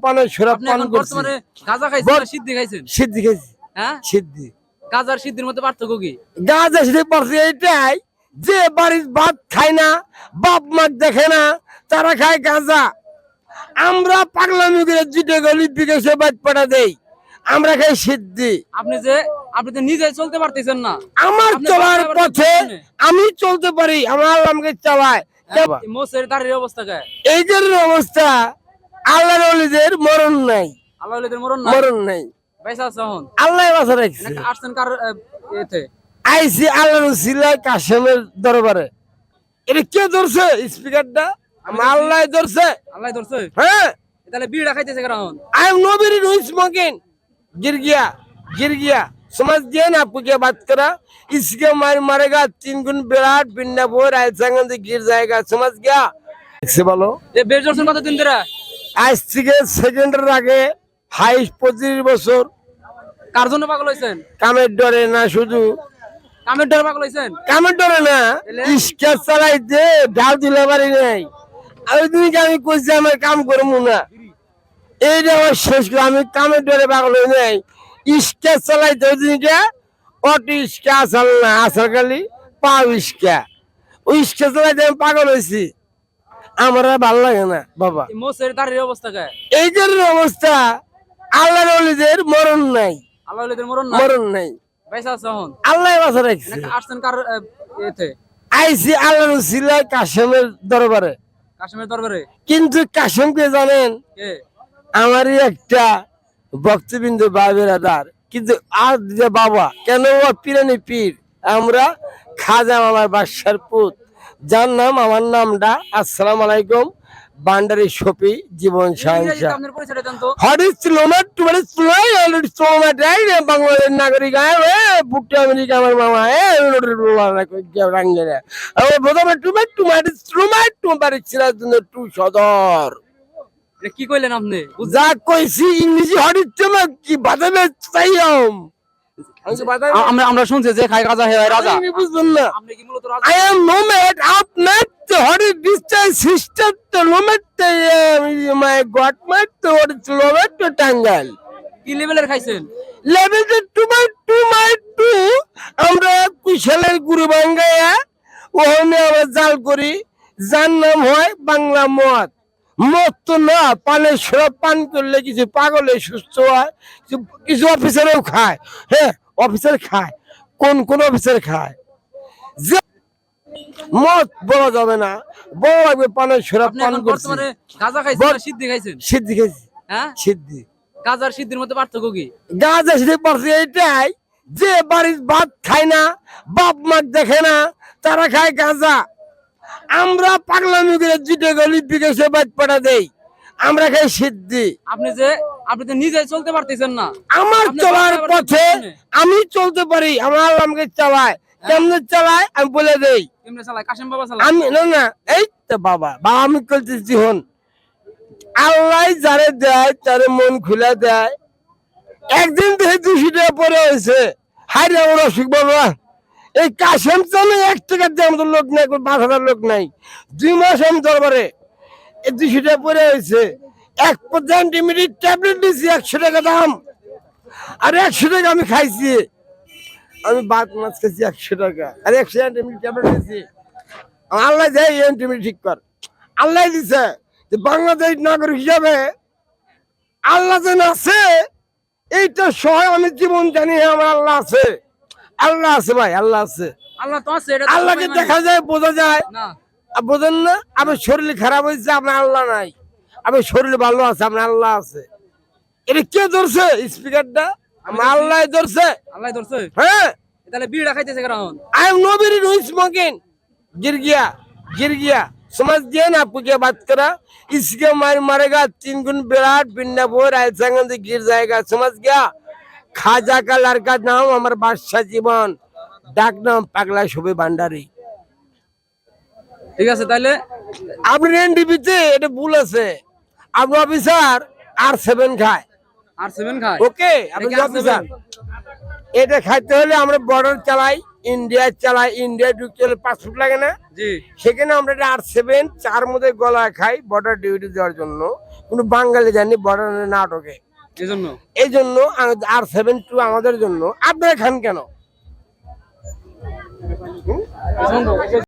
পানের শরাব পান করছি। বর্তমানে গাঁজা খাইছেন না সিদ্ধি খাইছেন? সিদ্ধি খাইছি। হ্যাঁ, সিদ্ধি। গাঁজার সিদ্ধির মধ্যে পার্থক্য কি? গাঁজা সিদ্ধি পারছি এইটাই যে বাড়ির ভাত খায় না, বাপ মা দেখে না, তারা খায় গাঁজা। আমরা পাগলামি করে জিটে গলি বিদেশে বাদ পাঠা দেই, আমরা খাই সিদ্ধি। আপনি তো নিজে চলতে পারতেছেন না। আমার আপনি চলার বাচ্চা পথে বাচ্চা আমি চলতে পারি, আমার আল্লাহ আমাকে চালায়। মোষের দাঁড়িয়ে অবস্থা কে? এই যে অবস্থা, আল্লাহর ওলিদের মরণ নাই, আল্লাহ ওলিদের মরণ না, মরণ নাই, পয়সা আছে এখন। আল্লাহ বাঁচা রাখছে। আসছেন কার এতে? আইসি আল্লাহর উসিলায় কাশেমের দরবারে। এটা কে ধরছে স্পিকারটা? আল্লাহ ধরছে। আল্লাহ ধরছে। হ্যাঁ, তাহলে বিড়া খাইতেছে কেন এখন? I am no very no smoking. गिर गया समझ दिए ना, आपको क्या बात करा, इसके मारेगा 3 गुण विराट बिन्नापुर आयसंगंद गिर जाएगा, समझ गया? से बोलो এ বের জোরছেন কতদিন ধরে? আজ থেকে সেকেন্ডের আগে 22-25 বছর। কার জন্য পাগল হইছেন? কামের ডরে না, শুধু কামের ডরে পাগল হইছেন? কামের ডরে না, ইস্কা চালাইতে ঢাল দিলে পারি নাই। ওই দিনকে আমি কইছি আমার কাম করবো না, এইটা আমার শেষ করে আমি কামের ডরে পাগল হই নাই। ইস্কা চালাইতে ওই দিনকে অটো ইস্কা আসল না, আসল খালি পাও ইস্কা, ওই ইস্কা চালাইতে আমি পাগল হয়েছি। আমার আর ভালো লাগে না বাবা। মোষের দাঁড়িয়ে অবস্থা কে? এই যে অবস্থা, আল্লাহর ওলিদের মরণ নাই, আল্লাহ ওলিদের মরণ না, মরণ নাই, পয়সা আছে এখন। আল্লাহ বাঁচা রাখছে। আসছেন কার এতে? আইসি আল্লাহর উসিলায় কাশেমের দরবারে। কাশ্মীর দরবারে? কিন্তু কাশেমকে জানেন, কে? আমারই একটা ভক্তবিন্দু বাবেরাদার, কিন্তু আর যে বাবা কেন ও পিরানি পীর, আমরা খাজা মামার বাদশার পুত, যার নাম আমার নামটা। আসসালামু আলাইকুম, বান্ডারি শফি জীবন সাহেব। আপনার পরিচয়টা জান তো। বাংলাদেশের নাগরিক বুকটা আমেরিকা আমার মামা টু সদর। এটা কি কইলেন আপনি? যা কইছি ইংরেজি হরিচ্ছিল কি বাদামে চাইম। আমরা শুনছি যে খাই গাঁজা হয় রাজা। আপনি বুঝবেন না, আপনি কি মূলত রাজা? I am nomad, আপনার তো হরি ডিস্টেন্স সিস্টেম তো nomad তো my god my তো হরি nomad তো টাঙ্গাইল। কি লেভেলের খাইছেন? লেভেল টু মাই টু আমরা কুশলের গুরু বাঙ্গায়া ওখানে আমরা জাল করি, যার নাম হয় বাংলা মদ। মদ তো না, পানের শরাব পান করলে কিছু পাগলে সুস্থ হয়, কিছু অফিসারও খায়। হ্যাঁ, অফিসার খায়, কোন অফিসার খায়? যে মদ বলা যাবে না, বলা লাগবে পানের শরাব আপনি পান এখন করছি। বর্তমানে গাঁজা খাইছেন না সিদ্ধি খাইছেন? সিদ্ধি খাইছি। হ্যাঁ, সিদ্ধি। গাঁজার সিদ্ধির মধ্যে পার্থক্য কি? গাঁজা সিদ্ধি পারছি এইটাই যে বাড়ির ভাত খায় না, বাপ মা দেখে না, তারা খায় গাঁজা। আমরা পাগলামি করে জিটে গলি বিদেশে বাদ পাঠা দেই, আমরা খাই সিদ্ধি। আপনি তো নিজে চলতে পারতেছেন না। আমার আপনি চলার বাচ্চা পথে বাচ্চা আমি চলতে পারি, আমার আল্লাহ আমাকে চালায়। কেমনে চালায় আমি বলে দেই। কেমনে চালায়? কাশেম বাবা চালায়? আমি না এই তো বাবা আমি করতেছি হন, আল্লাহ যারে দেয় তারে মন খুলে দেয়। একদিন দেখে 200 টাকা পরে হয়েছে, হাই রে ওরা অসুখ বাবা, এই কাশেম চলে 1 টাকা দিয়ে আমাদের লোক নাই, 5,000 লোক নাই। 2 মাস আমি দরবারে 200 টাকা পরে হয়েছে। 1% ইমিডিয়েট ট্যাবলেট দিয়েছি 100 টাকা দাম, আর 100 টাকা আমি খাইছি। আমি বাত মাছ খাইছি 100 টাকা, আর 100 ইমিডিয়েট ট্যাবলেট দিয়েছি। আল্লাহ দেয় ইমিডিয়েট ঠিক কর, আল্লাহ দিছে। যে বাংলাদেশ নাগরিক হিসাবে আল্লাহ যেন আছে এইটা সহায় আমি জীবন জানি, আমার আল্লাহ আছে, আল্লাহ আছে ভাই, আল্লাহ আছে। আল্লাহ তো আছে, এটা তো আল্লাহকে সবাই মানে। দেখা যায়, বোঝা যায় না, বোঝেন না? আমার শরীর খারাপ হয়েছে, আপনার আল্লাহ নাই। আমার শরীর ভালো আছে, আপনার আল্লাহ আছে। এটা কে ধরছে স্পিকারটা? আমার আল্লাহ ধরছে। আল্লাহ ধরছে। হ্যাঁ, তাহলে বিড়া খাইতেছে কেন এখন? I am no very no smoking. गिर गया समझ दिए ना, आपको क्या बात करा, इसके मारेगा 3 गुण विराट बिन्नापुर आयसंगंद गिर जाएगा, समझ गया? खाजा का लड़का नाम हमार बादशाह जीवन, डाक नाम पागला शोभे भांडारी। ঠিক আছে, তাহলে আপনি এনডিপিতে এটা ভুল আছে, আপনি অফিসার R7 খায়। R7 খায়? ওকে, আপনি অফিসার এটা খাইতে হলে আমরা বর্ডার চালাই, ইন্ডিয়া চালাই, ইন্ডিয়া ঢুকতে হলে পাসপোর্ট লাগে না? জি। সেখানে আমরা R7 4 মধ্যে গলা খাই বর্ডার ডিউটি দেওয়ার জন্য। কোনো বাঙালি যায়নি বর্ডারের নাটকে। এজন্য এই জন্য R72 আমাদের জন্য। আপনারা খান কেন?